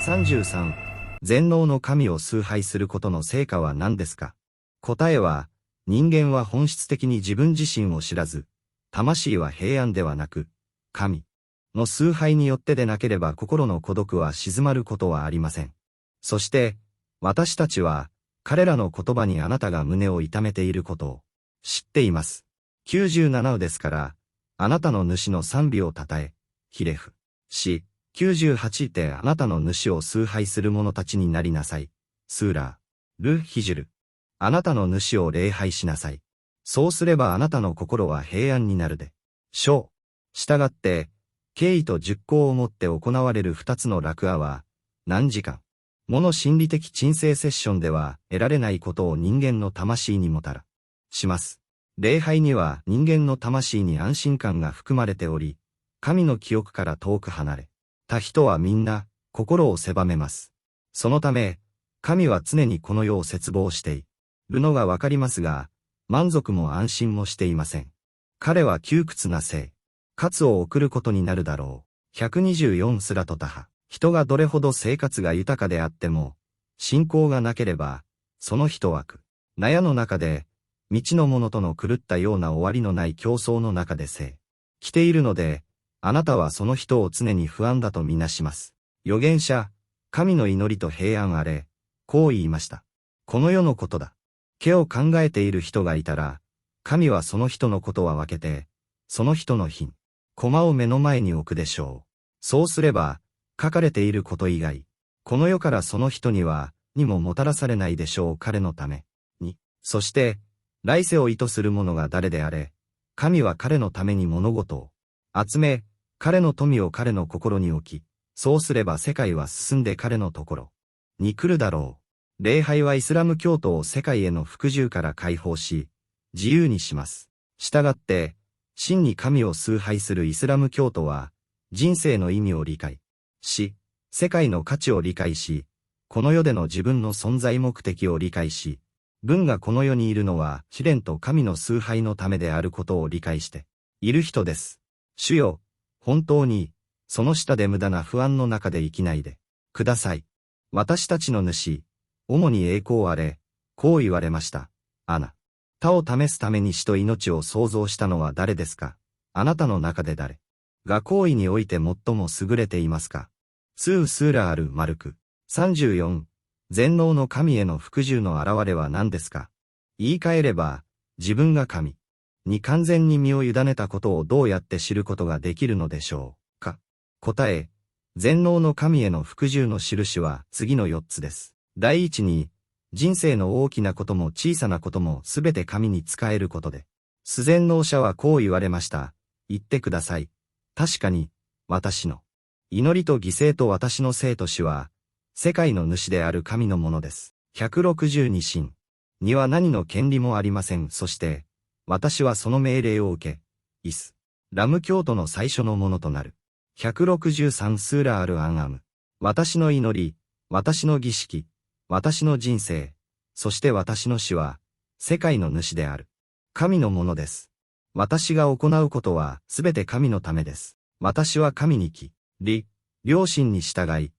33、全能の神を崇拝することの成果は何ですか？答えは、人間は本質的に自分自身を知らず、魂は平安ではなく、神の崇拝によってでなければ心の孤独は静まることはありません。そして、私たちは、彼らの言葉にあなたが胸を痛めていることを知っています。97ですから、あなたの主の賛美を称え、ひれ伏し、98であなたの主を崇拝する者たちになりなさい。スーラー、ル・ヒジュル。あなたの主を礼拝しなさい。そうすればあなたの心は平安になるでしょう。したがって、敬意と熟考をもって行われる2つの楽アは、何時間もの心理的鎮静セッションでは得られないことを人間の魂にもたらします。礼拝には人間の魂に安心感が含まれており、神の記憶から遠く離れた人はみんな心を狭めます。そのため、神は常にこの世を切望しているのがわかりますが、満足も安心もしていません。彼は窮屈な生活を送ることになるだろう。124すらと他派。人がどれほど生活が豊かであっても、信仰がなければ、その人は納屋の中で、道の者との狂ったような終わりのない競争の中で来ているので、あなたはその人を常に不安だとみなします。預言者、神の祈りと平安あれ、こう言いました。この世のことだ。けを考えている人がいたら、神はその人のことは分けて、その人の品、駒を目の前に置くでしょう。そうすれば、書かれていること以外、この世からその人にももたらされないでしょう彼のために。そして、来世を意図する者が誰であれ、神は彼のために物事を集め、彼の富を彼の心に置き、そうすれば世界は進んで彼のところに来るだろう。礼拝はイスラム教徒を世界への服従から解放し、自由にします。したがって、真に神を崇拝するイスラム教徒は、人生の意味を理解し、世界の価値を理解し、この世での自分の存在目的を理解し、文がこの世にいるのは試練と神の崇拝のためであることを理解している人です。主よ、本当に、その下で無駄な不安の中で生きないでください。私たちの主、主に栄光あれ、こう言われました。あなたを試すために死と命を創造したのは誰ですか？あなたの中で誰が行為において最も優れていますか？スーラール・マルク。34、全能の神への服従の現れは何ですか？言い換えれば、自分が神に完全に身を委ねたことをどうやって知ることができるのでしょうか？答え、全能の神への服従の印は次の4つです。第一に、人生の大きなことも小さなこともすべて神に仕えることで。主全能者はこう言われました。言ってください。確かに、私の祈りと犠牲と私の生と死は、世界の主である神のものです。162神には何の権利もありません。そして、私はその命令を受け、イスラム教徒の最初のものとなる。163スーラール・アンアム。私の祈り、私の儀式、私の人生、そして私の死は、世界の主である。神のものです。私が行うことはすべて神のためです。私は神に良心に従い、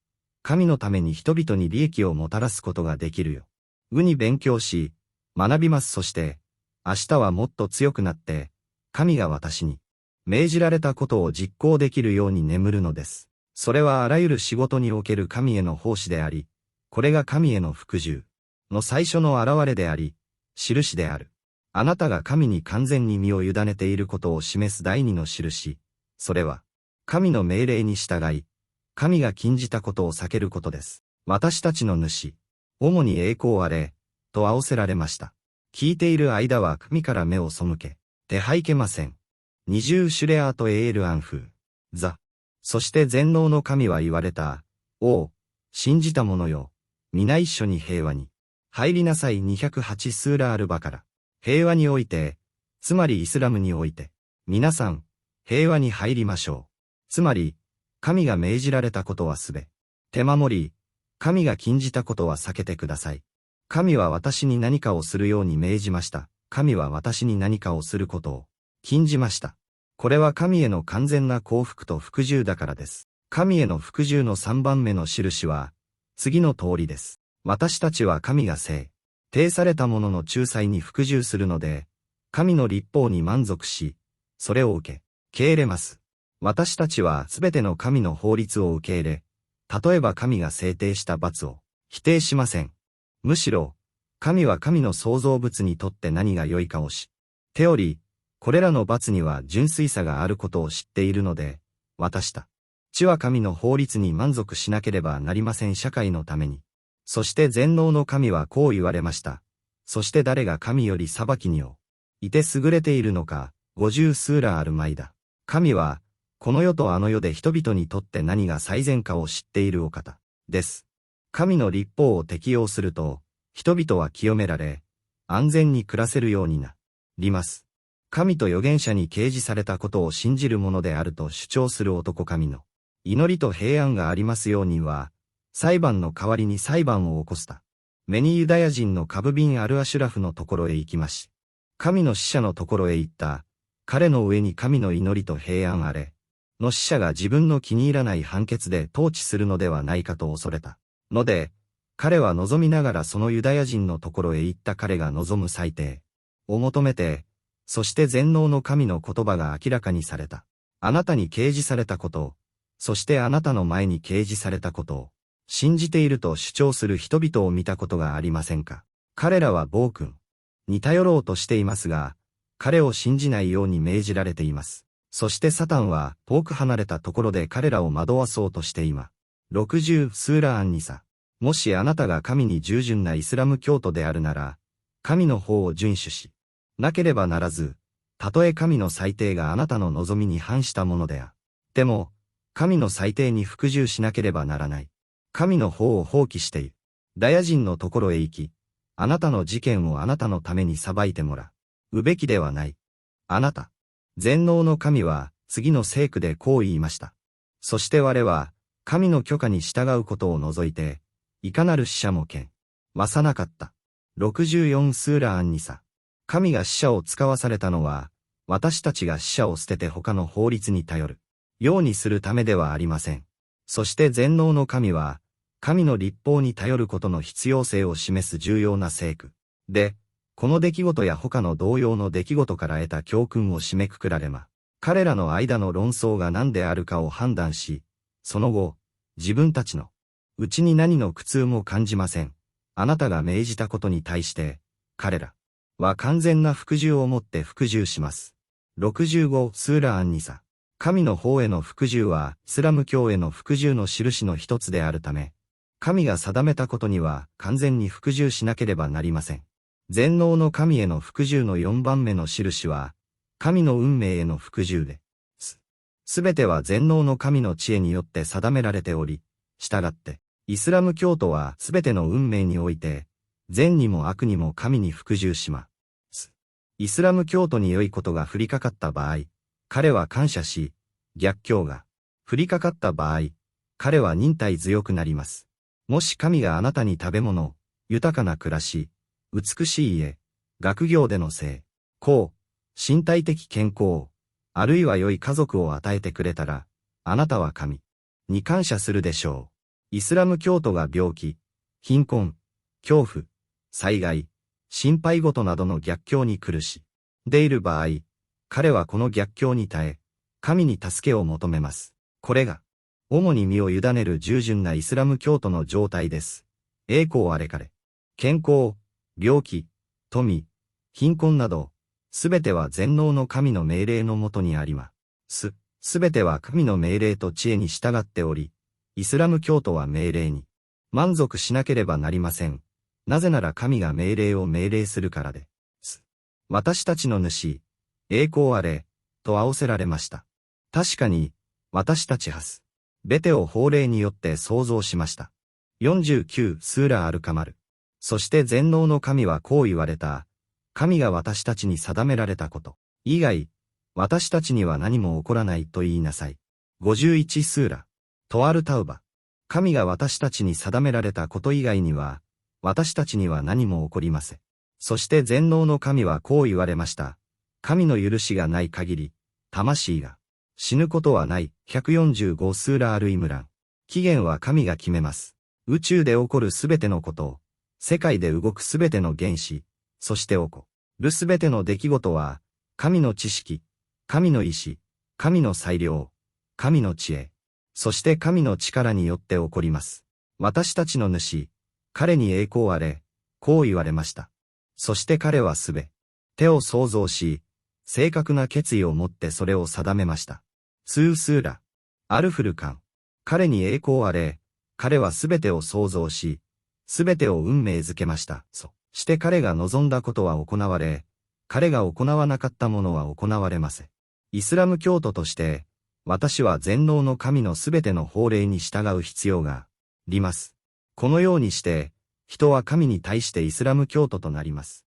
神のために人々に利益をもたらすことができるように勉強し、学びます。そして、明日はもっと強くなって、神が私に命じられたことを実行できるように眠るのです。それはあらゆる仕事における神への奉仕であり、これが神への服従の最初の現れであり、印である。あなたが神に完全に身を委ねていることを示す第二の印。それは、神の命令に従い、神が禁じたことを避けることです。私たちの主、主に栄光あれ、と仰せられました。聞いている間は神から目を背け、手はいけません。20シュレアートエールアンフー。そして全能の神は言われた。おう、信じた者よ。皆一緒に平和に。入りなさい。208スーラールバから。平和において、つまりイスラムにおいて、皆さん、平和に入りましょう。つまり、神が命じられたことはすべて守り、神が禁じたことは避けてください。神は私に何かをするように命じました。神は私に何かをすることを禁じました。これは神への完全な降伏と服従だからです。神への服従の3番目の印は、次の通りです。私たちは神が制定されたものの仲裁に服従するので、神の律法に満足し、それを受け入れます。私たちはすべての神の法律を受け入れ、例えば神が制定した罰を否定しません。むしろ、神は神の創造物にとって何が良いかを知っており、これらの罰には純粋さがあることを知っているので、私たちは神の法律に満足しなければなりません社会のために。そして全能の神はこう言われました。そして誰が神より裁きにいて優れているのか、50スーラあるまいだ。神は、この世とあの世で人々にとって何が最善かを知っているお方です。神の律法を適用すると、人々は清められ、安全に暮らせるようになります。神と預言者に掲示されたことを信じるものであると主張する男神の祈りと平安がありますようには、裁判の代わりに裁判を起こすためにユダヤ人のカブビン・アルアシュラフのところへ行きまし。神の使者のところへ行った。彼の上に神の祈りと平安あれ。の使者が自分の気に入らない判決で統治するのではないかと恐れたので、彼は望みながらそのユダヤ人のところへ行った彼が望む裁定を求めて、そして全能の神の言葉が明らかにされた。あなたに掲示されたことを、そしてあなたの前に掲示されたことを、信じていると主張する人々を見たことがありませんか。彼らは暴君に頼ろうとしていますが、彼を信じないように命じられています。そしてサタンは遠く離れたところで彼らを惑わそうとして60スーラーンニサ。もしあなたが神に従順なイスラム教徒であるなら、神の法を遵守しなければならず、たとえ神の裁定があなたの望みに反したものであっても、神の裁定に服従しなければならない。神の法を放棄してユダヤ人のところへ行き、あなたの事件をあなたのために裁いてもらうべきではない。あなた、全能の神は次の聖句でこう言いました。そして我は、神の許可に従うことを除いて、いかなる使者も権わさなかった。64スーラーンニサ。神が使者を使わされたのは、私たちが使者を捨てて他の法律に頼るようにするためではありません。そして全能の神は、神の律法に頼ることの必要性を示す重要な聖句で、この出来事や他の同様の出来事から得た教訓を締めくくられ彼らの間の論争が何であるかを判断し、その後、自分たちのうちに何の苦痛も感じません。あなたが命じたことに対して、彼らは完全な服従をもって服従します。65スーラーンニサ。神の法への服従はイスラム教への服従の印の一つであるため、神が定めたことには完全に服従しなければなりません。全能の神への服従の4番目の印は、神の運命への服従です。すべては全能の神の知恵によって定められており、したがって、イスラム教徒はすべての運命において、善にも悪にも神に服従します。イスラム教徒に良いことが降りかかった場合、彼は感謝し、逆境が降りかかった場合、彼は忍耐強くなります。もし神があなたに食べ物、豊かな暮らし、美しい家、学業での成功、身体的健康、あるいは良い家族を与えてくれたら、あなたは神に感謝するでしょう。イスラム教徒が病気、貧困、恐怖、災害、心配事などの逆境に苦しんでいる場合、彼はこの逆境に耐え、神に助けを求めます。これが、主に身を委ねる従順なイスラム教徒の状態です。栄光あれかれ。健康、病気、富、貧困など、すべては全能の神の命令のもとにあります。すべては神の命令と知恵に従っており、イスラム教徒は命令に満足しなければなりません。なぜなら神が命令を命令するからです。私たちの主、栄光あれ、と仰せられました。確かに、私たちはすべてを法令によって創造しました。49スーラアルカマル。そして全能の神はこう言われた。神が私たちに定められたこと。以外、私たちには何も起こらないと言いなさい。51スーラ。トアルタウバ。神が私たちに定められたこと以外には、私たちには何も起こりません。そして全能の神はこう言われました。神の許しがない限り、魂が死ぬことはない。145スーラアルイムラン。期限は神が決めます。宇宙で起こるすべてのこと、世界で動くすべての原子、そして起こるすべての出来事は、神の知識、神の意志、神の裁量、神の知恵、そして神の力によって起こります。私たちの主、彼に栄光あれ、こう言われました。そして彼はすべてを創造し、正確な決意を持ってそれを定めました。スースーラ、アルフルカン。彼に栄光あれ、彼はすべてを創造し、すべてを運命づけました。そして彼が望んだことは行われ、彼が行わなかったものは行われません。イスラム教徒として、私は全能の神のすべての法令に従う必要があります。このようにして、人は神に対してイスラム教徒となります。